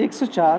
104,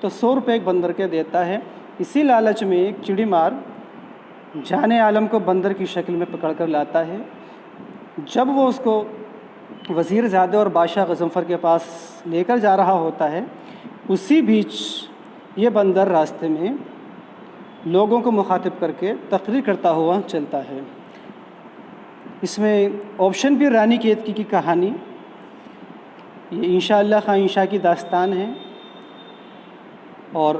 تو 100 روپے ایک بندر کے دیتا ہے۔ اسی لالچ میں ایک چڑی مار جان عالم کو بندر کی شکل میں پکڑ کر لاتا ہے۔ جب وہ اس کو وزیر زادہ اور بادشاہ غضنفر کے پاس لے کر جا رہا ہوتا ہے، اسی بیچ یہ بندر راستے میں لوگوں کو مخاطب کر کے تقریر کرتا ہوا چلتا ہے۔ اس میں آپشن بھی رانی کیتکی کی کہانی، یہ انشاءاللہ خواہ انشاء کی داستان ہے، اور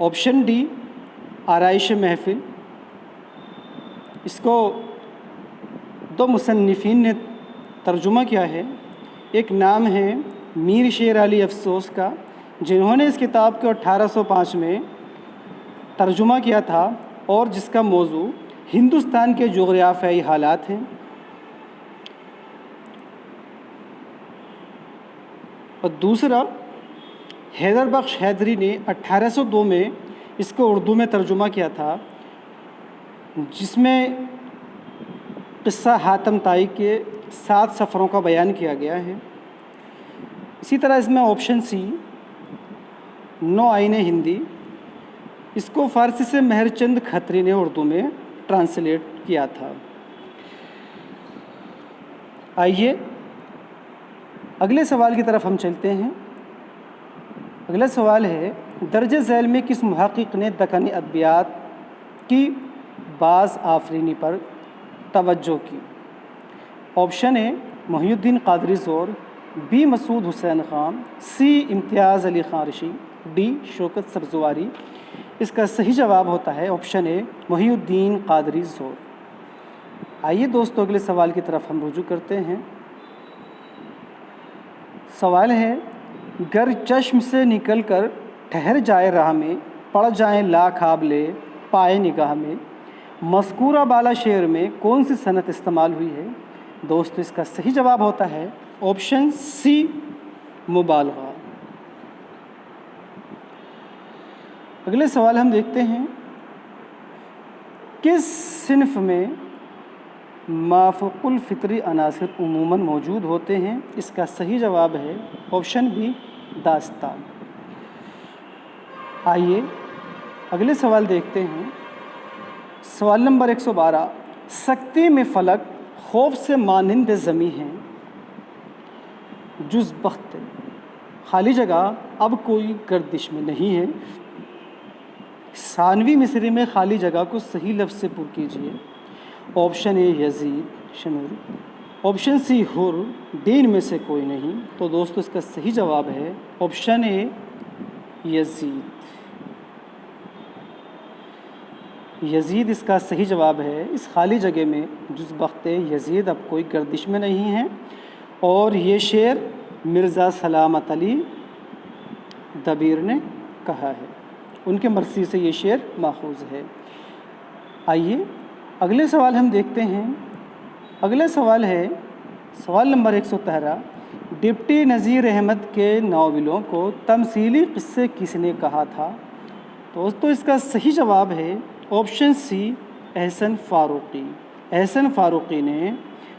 آپشن ڈی آرائش محفل۔ اس کو 2 مصنفین نے ترجمہ کیا ہے۔ ایک نام ہے میر شیر علی افسوس کا، جنہوں نے اس کتاب کو 1805 میں ترجمہ کیا تھا، اور جس کا موضوع ہندوستان کے جغرافیائی حالات ہیں۔ اور دوسرا حیدر بخش حیدری نے 1802 میں اس کو اردو میں ترجمہ کیا تھا، جس میں قصہ حاتم طائی کے 7 سفروں کا بیان کیا گیا ہے۔ اسی طرح اس میں آپشن سی نو آئین ہندی، اس کو فارسی سے مہر چند کھتری نے اردو میں ٹرانسلیٹ کیا تھا۔ آئیے اگلے سوال کی طرف ہم چلتے ہیں۔ اگلا سوال ہے، درج ذیل میں کس محقق نے دکنی ادبیات کی باز آفرینی پر توجہ کی؟ آپشن اے محی الدین قادری زور، be Masood Hussain Khan, C Imtiaz Ali Khan Rishi, D شوکت سبزواری۔ اس کا صحیح جواب ہوتا ہے آپشن اے محی الدین قادری زور۔ آئیے دوستو اگلے سوال کی طرف ہم رجوع کرتے ہیں۔ سوال ہے، گر چشم سے نکل کر ٹھہر جائے راہ میں، پڑ جائیں لاکھ آبلے پائے نگاہ میں، مذکورہ بالا شعر میں کون سی صنعت استعمال ہوئی ہے؟ دوستو اس کا صحیح جواب ہوتا ہے آپشن سی مبالغہ۔ اگلے سوال ہم دیکھتے ہیں، کس صنف میں مافوق الفطری عناصر عموماً موجود ہوتے ہیں؟ اس کا صحیح جواب ہے آپشن بی داستان۔ آئیے اگلے سوال دیکھتے ہیں۔ سوال نمبر 112، سکتے میں فلک خوف سے مانند زمیں ہیں، جز بخت خالی جگہ اب کوئی گردش میں نہیں ہے۔ ثانوی مصرے میں خالی جگہ کو صحیح لفظ سے پر کیجیے۔ آپشن اے یزید شنور، آپشن سی حر، ڈی ان میں سے کوئی نہیں۔ تو دوستو اس کا صحیح جواب ہے آپشن اے یزید۔ یزید اس کا صحیح جواب ہے۔ اس خالی جگہ میں جز بخت یزید اب کوئی گردش میں نہیں ہے، اور یہ شعر مرزا سلامت علی دبیر نے کہا ہے، ان کے مرثی سے یہ شعر ماخوذ ہے۔ آئیے اگلے سوال ہم دیکھتے ہیں۔ اگلا سوال ہے سوال نمبر 113، ڈپٹی نذیر احمد کے ناولوں کو تمثیلی قصے کس نے کہا تھا؟ دوستو اس کا صحیح جواب ہے آپشن سی احسن فاروقی۔ احسن فاروقی نے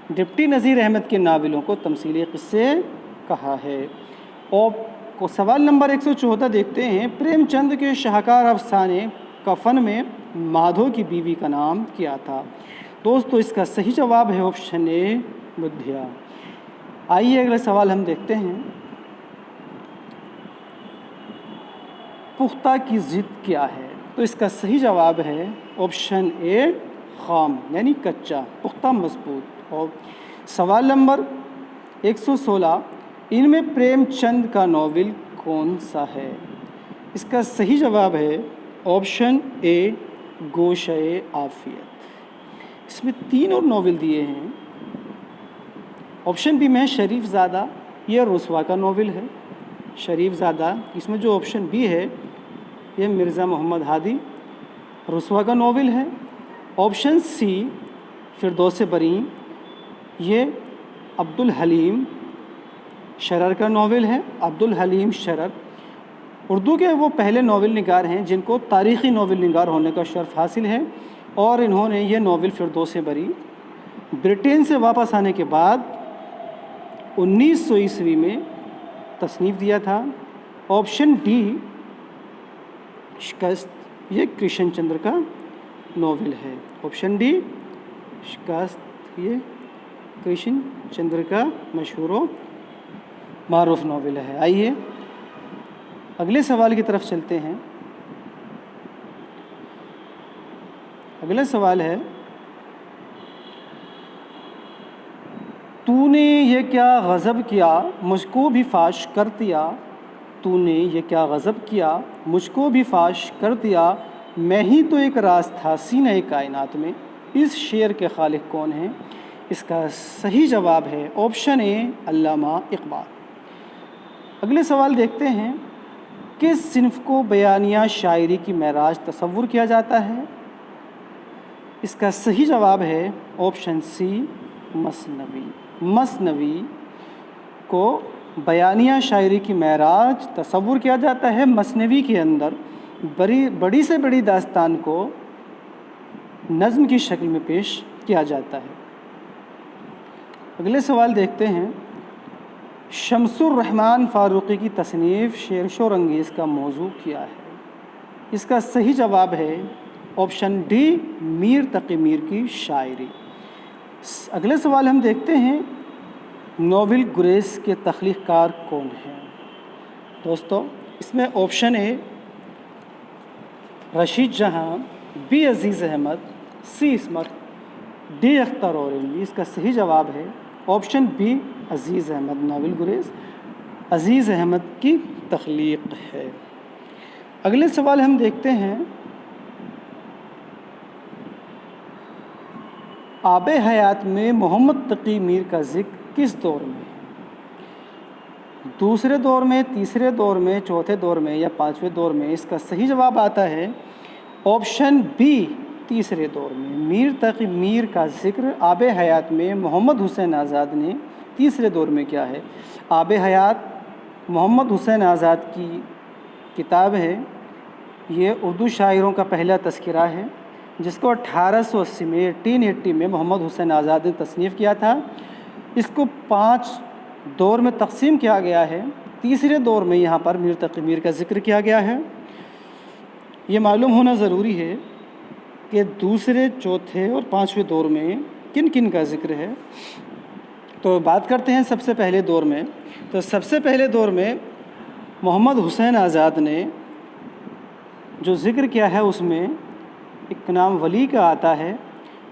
ڈپٹی نذیر احمد کے ناولوں کو تمثیلی قصے کہا ہے۔ اور سوال نمبر 114 دیکھتے ہیں، پریم چند کے شاہکار افسانے کفن میں مادھو کی بیوی کا نام کیا تھا؟ دوستو اس کا صحیح جواب ہے آپشن اے بدھیا۔ آئیے اگلا سوال ہم دیکھتے ہیں، پختہ کی ضد کیا ہے؟ تو اس کا صحیح جواب ہے آپشن اے خام، یعنی کچا، پختہ مضبوط۔ اور سوال نمبر 116، ان میں پریم چند کا ناول کون سا ہے؟ اس کا صحیح جواب ہے آپشن اے گوشۂ عافیت۔ اس میں 3 اور ناول دیے ہیں۔ آپشن بی میں شریف زادہ، یہ رسوا کا ناول ہے۔ شریف زادہ، اس میں جو آپشن بی ہے یہ مرزا محمد ہادی رسوا کا ناول ہے۔ آپشن سی فردوس بریں، یہ عبدالحلیم شرر کا ناول ہے۔ عبدالحلیم شرر اردو کے وہ پہلے ناول نگار ہیں جن کو تاریخی ناول نگار ہونے کا شرف حاصل ہے، اور انہوں نے یہ ناول فردوس بری برٹین سے واپس آنے کے بعد 1900 عیسوی میں تصنیف دیا تھا. آپشن ڈی شکست یہ کرشن چندر کا ناول ہے. آپشن ڈی شکست یہ کرشن چندر کا مشہور و معروف ناول ہے. آئیے اگلے سوال کی طرف چلتے ہیں. اگلا سوال ہے تو نے یہ کیا غضب کیا مجھ کو بھی فاش کر دیا. تو نے یہ کیا غضب کیا مجھ کو بھی فاش کر دیا. میں ہی تو ایک راز تھا سینہ کائنات میں. اس شعر کے خالق کون ہیں؟ اس کا صحیح جواب ہے آپشن اے علامہ اقبال. اگلے سوال دیکھتے ہیں. کس صنف کو بیانیہ شاعری کی معراج تصور کیا جاتا ہے؟ اس کا صحیح جواب ہے آپشن سی مثنوی. مثنوی کو بیانیہ شاعری کی معراج تصور کیا جاتا ہے. مثنوی کے اندر بڑی سے بڑی داستان کو نظم کی شکل میں پیش کیا جاتا ہے. اگلے سوال دیکھتے ہیں. شمس الرحمن فاروقی کی تصنیف شعر شور انگیز کا موضوع کیا ہے؟ اس کا صحیح جواب ہے آپشن ڈی میر تقی میر کی شاعری. اگلے سوال ہم دیکھتے ہیں. ناول گریز کے تخلیق کار کون ہیں؟ دوستو اس میں option A Rashid Jahan, B Aziz Ahmad, C Ismat, D Akhtar Orangi. اس کا صحیح جواب ہے option B Aziz Ahmad. Novel Gurez Aziz Ahmad کی تخلیق ہے. اگلے سوال ہم دیکھتے ہیں. آب حیات میں محمد تقی میر کا ذکر کس دور میں ہے؟ دوسرے دور میں، تیسرے دور میں، چوتھے دور میں یا پانچویں دور میں؟ اس کا صحیح جواب آتا ہے آپشن بی تیسرے دور میں. میر تقی میر کا ذکر آب حیات میں محمد حسین آزاد نے تیسرے دور میں کیا ہے. آب حیات محمد حسین آزاد کی کتاب ہے. یہ اردو شاعروں کا پہلا تذکرہ ہے جس کو 1880 میں 1880 میں محمد حسین آزاد نے تصنیف کیا تھا. اس کو 5 دور میں تقسیم کیا گیا ہے. تیسرے دور میں یہاں پر میر تقی میر کا ذکر کیا گیا ہے. یہ معلوم ہونا ضروری ہے کہ دوسرے، چوتھے اور پانچویں دور میں کن کن کا ذکر ہے. تو بات کرتے ہیں سب سے پہلے دور میں. تو سب سے پہلے دور میں محمد حسین آزاد نے جو ذکر کیا ہے اس میں ایک نام ولی کا آتا ہے.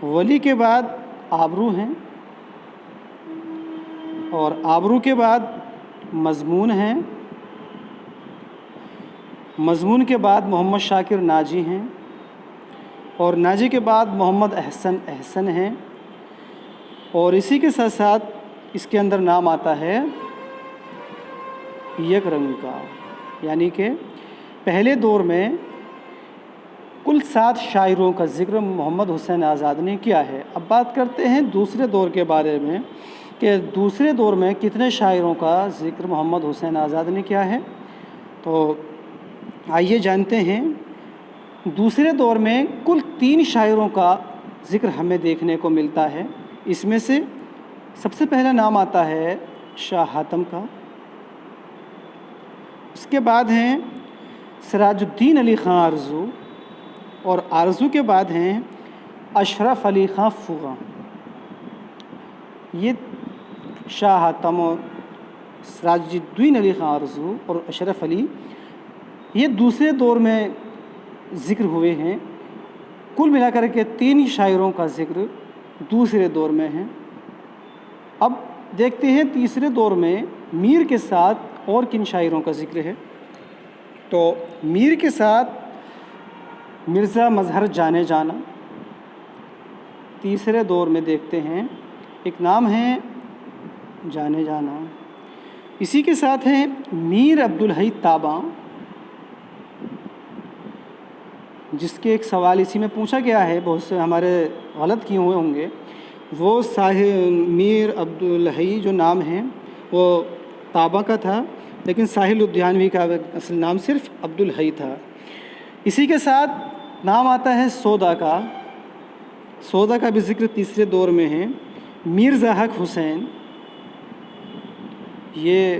ولی کے بعد آبرو ہیں اور آبرو کے بعد مضمون ہیں. مضمون کے بعد محمد شاکر ناجی ہیں اور ناجی کے بعد محمد احسن ہیں. اور اسی کے ساتھ ساتھ اس کے اندر نام آتا ہے یک رنگ کا. یعنی کہ پہلے دور میں کل 7 شاعروں کا ذکر محمد حسین آزاد نے کیا ہے. اب بات کرتے ہیں دوسرے دور کے بارے میں کہ دوسرے دور میں کتنے شاعروں کا ذکر محمد حسین آزاد نے کیا ہے. تو آئیے جانتے ہیں. دوسرے دور میں کل 3 شاعروں کا ذکر ہمیں دیکھنے کو ملتا ہے. اس میں سے سب سے پہلا نام آتا ہے شاہ حاتم کا. اس کے بعد ہیں سراج الدین علی خان آرزو اور آرزو کے بعد ہیں اشرف علی خان فغاں. یہ شاہ حاتم اور سراج الدین علی خان آرزو اور اشرف علی یہ دوسرے دور میں ذکر ہوئے ہیں. کل ملا کر کے 3 شاعروں کا ذکر دوسرے دور میں ہے. اب دیکھتے ہیں تیسرے دور میں میر کے ساتھ اور کن شاعروں کا ذکر ہے. تو میر کے ساتھ مرزا مظہر جانے جانا تیسرے دور میں دیکھتے ہیں. ایک نام ہے جانے جانا. اسی کے ساتھ ہیں میر عبدالحی تاباں جس کے ایک سوال اسی میں پوچھا گیا ہے. بہت سے ہمارے غلط کیے ہوئے ہوں گے. وہ میر عبدالحی جو نام ہے وہ تاباں کا تھا لیکن ساحل الدیانوی کا اصل نام صرف عبدالحی تھا. اسی کے ساتھ نام آتا ہے سودا کا. سودا کا بھی ذکر تیسرے دور میں ہے. مرزا حق حسین یہ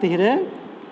13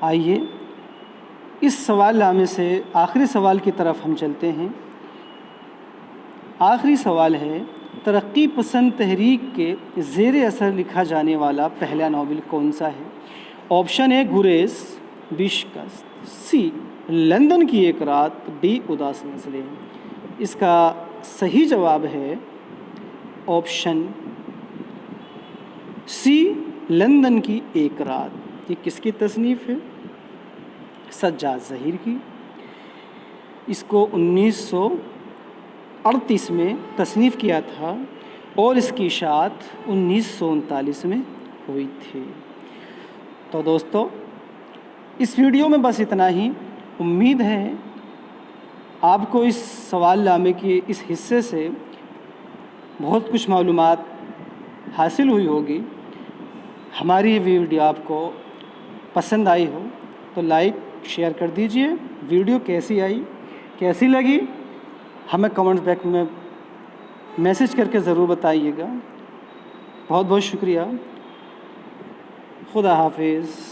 آئیے اس سوال نامے سے آخری سوال کی طرف ہم چلتے ہیں۔ آخری سوال ہے، ترقی پسند تحریک کے زیر اثر لکھا جانے والا پہلا ناول کون سا ہے؟ آپشن اے گریز، بی شکست، سی لندن کی ایک رات، ڈی اداس نظریں۔ اس کا صحیح جواب ہے آپشن سی لندن کی ایک رات۔ یہ کس کی تصنیف ہے؟ سجاد ظہیر کی۔ اس کو 1938 میں تصنیف کیا تھا اور اس کی اشاعت 1939 میں ہوئی تھی۔ تو دوستو اس ویڈیو میں بس اتنا ہی۔ امید ہے آپ کو اس سوال نامے کے اس حصے سے بہت کچھ معلومات حاصل ہوئی ہوگی۔ ہماری یہ ویڈیو آپ کو پسند آئی ہو تو لائک شیئر کر دیجئے۔ ویڈیو کیسی آئی، کیسی لگی، ہمیں کمنٹس بیک میں میسج کر کے ضرور بتائیے گا۔ بہت بہت شکریہ۔ خدا حافظ۔